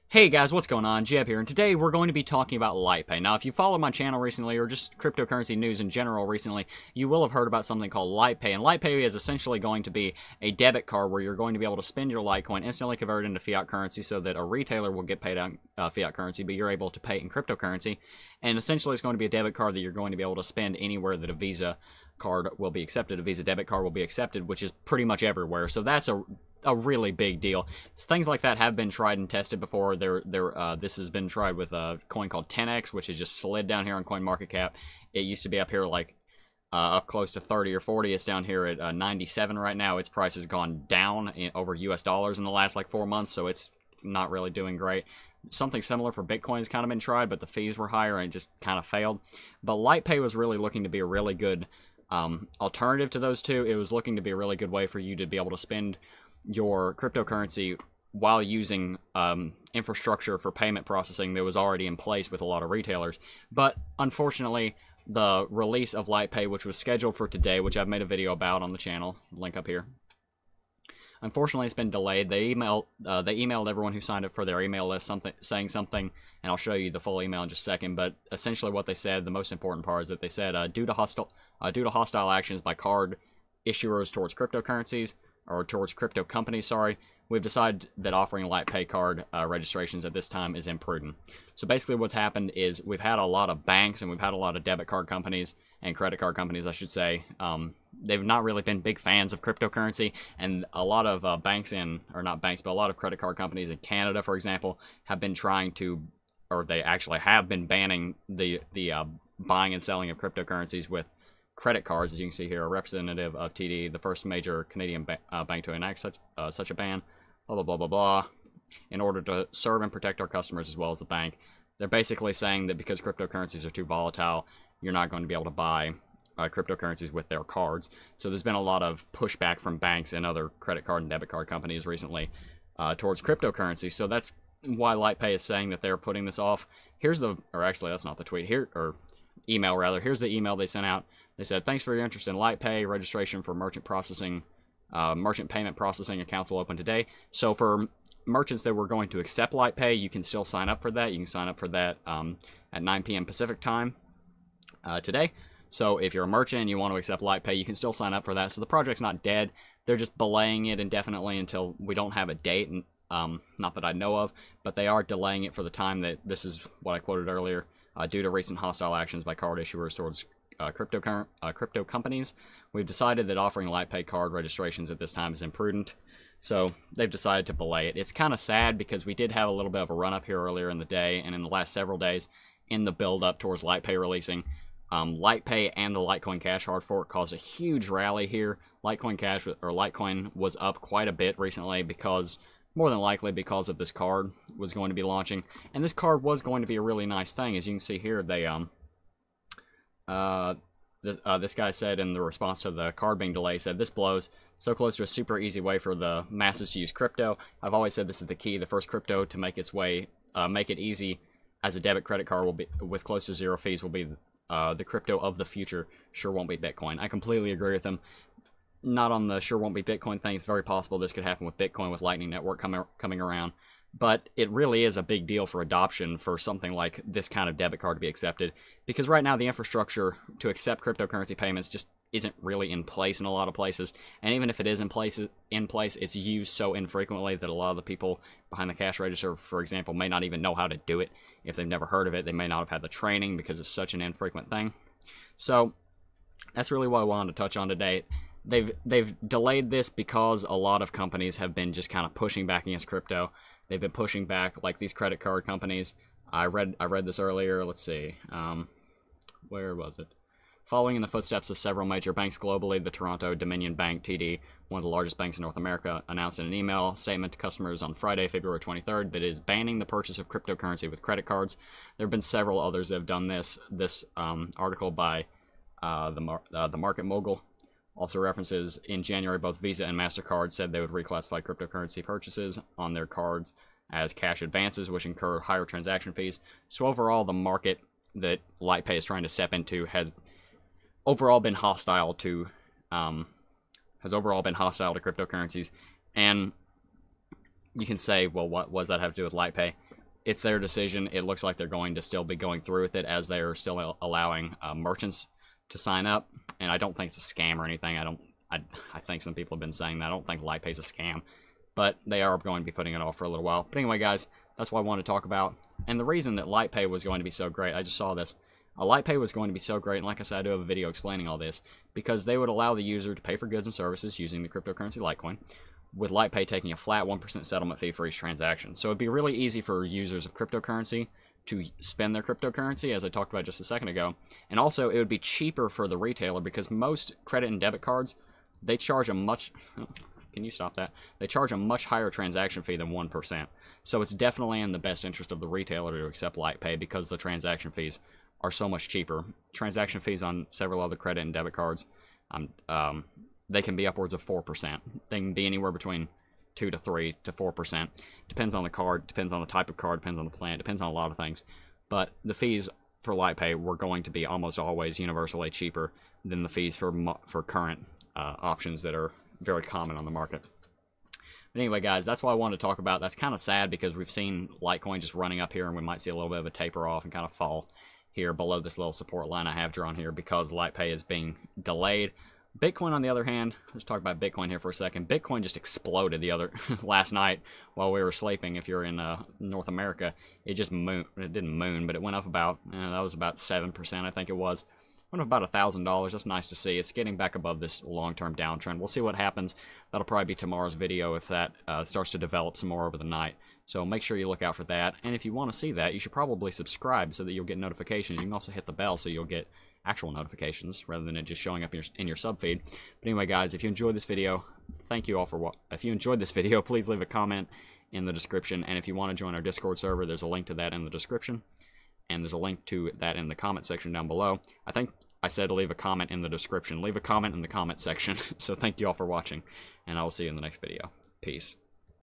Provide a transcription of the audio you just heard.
Hey guys, what's going on? Jebb here, and today we're going to be talking about LitePay. Now, if you followed my channel recently, or just cryptocurrency news in general recently, you will have heard about something called LitePay, and LitePay is essentially going to be a debit card where you're going to be able to spend your Litecoin, instantly convert it into fiat currency so that a retailer will get paid out fiat currency, but you're able to pay in cryptocurrency, and essentially it's going to be a debit card that you're going to be able to spend anywhere that a Visa card will be accepted, a Visa debit card will be accepted, which is pretty much everywhere, so that's a really big deal. Things like that have been tried and tested before. This has been tried with a coin called 10x, which has just slid down here on CoinMarketCap. It used to be up here like up close to 30 or 40. It's down here at 97 right now. Its price has gone down over US dollars in the last like 4 months, so it's not really doing great. Something similar for Bitcoin has kind of been tried, but the fees were higher and it just kind of failed. But LitePay was really looking to be a really good alternative to those two. It was looking to be a really good way for you to be able to spend your cryptocurrency while using infrastructure for payment processing that was already in place with a lot of retailers. But unfortunately, the release of LitePay, which was scheduled for today, which I've made a video about on the channel, link up here. Unfortunately, it's been delayed. They emailed everyone who signed up for their email list saying something, and I'll show you the full email in just a second. But essentially, what they said, the most important part, is that they said due to hostile actions by card issuers towards cryptocurrencies, or towards crypto companies, sorry, we've decided that offering LitePay card registrations at this time is imprudent. So basically what's happened is we've had a lot of banks and we've had a lot of debit card companies and credit card companies, I should say. They've not really been big fans of cryptocurrency, and a lot of banks or not banks, but a lot of credit card companies in Canada, for example, have been trying to, or they actually have been banning the buying and selling of cryptocurrencies with credit cards. As you can see here, a representative of TD, the first major Canadian bank to enact such a ban, blah, blah, blah, blah, blah, in order to serve and protect our customers as well as the bank. They're basically saying that because cryptocurrencies are too volatile, you're not going to be able to buy cryptocurrencies with their cards. So there's been a lot of pushback from banks and other credit card and debit card companies recently towards cryptocurrency. So that's why LitePay is saying that they're putting this off. Here's or actually that's not the tweet, email rather. Here's the email they sent out. They said, thanks for your interest in LitePay. Registration for merchant payment processing accounts will open today. So for merchants that were going to accept LitePay, you can still sign up for that. You can sign up for that at 9 p.m. Pacific time today. So if you're a merchant and you want to accept LitePay, you can still sign up for that. So the project's not dead. They're just delaying it indefinitely until we don't have a date. And not that I know of, but they are delaying it for the time that this is what I quoted earlier, due to recent hostile actions by card issuers towards crypto companies. We've decided that offering LitePay card registrations at this time is imprudent, so they've decided to delay it. It's kind of sad because we did have a little bit of a run-up here earlier in the day, and in the last several days in the build-up towards LitePay releasing. LitePay and the Litecoin Cash hard fork caused a huge rally here. Litecoin was up quite a bit recently because, more than likely because of this card was going to be launching, and this card was going to be a really nice thing. As you can see here, they this guy said in the response to the card being delayed, said, "This blows. So close to a super easy way for the masses to use crypto. I've always said this is the key. The first crypto to make its way, make it easy as a debit credit card will be with close to zero fees will be the crypto of the future. Sure won't be Bitcoin." I completely agree with him. Not on the sure won't be Bitcoin thing. It's very possible this could happen with Bitcoin, with Lightning Network coming around. But it really is a big deal for adoption for something like this kind of debit card to be accepted, because right now the infrastructure to accept cryptocurrency payments just isn't really in place in a lot of places. And even if it is in place, it's used so infrequently that a lot of the people behind the cash register, for example, may not even know how to do it. If they've never heard of it, they may not have had the training because it's such an infrequent thing. So that's really what I wanted to touch on today. They've delayed this because a lot of companies have been just kind of pushing back against crypto. They've been pushing back, like these credit card companies. I read this earlier. Let's see. Where was it? Following in the footsteps of several major banks globally, the Toronto Dominion Bank, TD, one of the largest banks in North America, announced in an email statement to customers on Friday, February 23rd, that it is banning the purchase of cryptocurrency with credit cards. There have been several others that have done this. This article by the Market Mogul also references, in January, both Visa and MasterCard said they would reclassify cryptocurrency purchases on their cards as cash advances, which incur higher transaction fees. So overall, the market that LitePay is trying to step into has overall been hostile to cryptocurrencies. And you can say, well, what does that have to do with LitePay? it's their decision. It looks like they're going to still be going through with it, as they're still allowing merchants to sign up. And I don't think it's a scam or anything. I think some people have been saying that. I don't think LitePay is a scam, but they are going to be putting it off for a little while. But anyway, guys, that's what I want to talk about. And the reason that LitePay was going to be so great, I just saw this. LitePay was going to be so great, and like I said, I do have a video explaining all this, because they would allow the user to pay for goods and services using the cryptocurrency Litecoin, with LitePay taking a flat 1% settlement fee for each transaction. So it'd be really easy for users of cryptocurrency to spend their cryptocurrency, as I talked about just a second ago. And also, it would be cheaper for the retailer, because most credit and debit cards, they charge a much... Can you stop that? They charge a much higher transaction fee than 1%. So it's definitely in the best interest of the retailer to accept LitePay, because the transaction fees are so much cheaper. Transaction fees on several other credit and debit cards, they can be upwards of 4%. They can be anywhere between 2 to 3 to 4%. Depends on the card, depends on the type of card, depends on the plan, depends on a lot of things. But the fees for LitePay were going to be almost always universally cheaper than the fees for current options that are very common on the market. But anyway, guys, that's what I wanted to talk about. That's kind of sad, because we've seen Litecoin just running up here, and we might see a little bit of a taper off and kind of fall here below this little support line I have drawn here, because LitePay is being delayed. Bitcoin, on the other hand, let's talk about Bitcoin here for a second. Bitcoin just exploded the other last night while we were sleeping. If you're in North America, it just it didn't moon, but it went up about, that was about 7%, I think it was. Went up about $1,000. That's nice to see. It's getting back above this long-term downtrend. We'll see what happens. That'll probably be tomorrow's video if that starts to develop some more over the night. So make sure you look out for that. And if you want to see that, you should probably subscribe so that you'll get notifications. You can also hit the bell so you'll get actual notifications rather than it just showing up in your sub feed. But anyway, guys, if you enjoyed this video, thank you all for if you enjoyed this video, please leave a comment in the description. And if you want to join our Discord server, there's a link to that in the description. And there's a link to that in the comment section down below. I think I said leave a comment in the description. Leave a comment in the comment section. So thank you all for watching, and I will see you in the next video. Peace.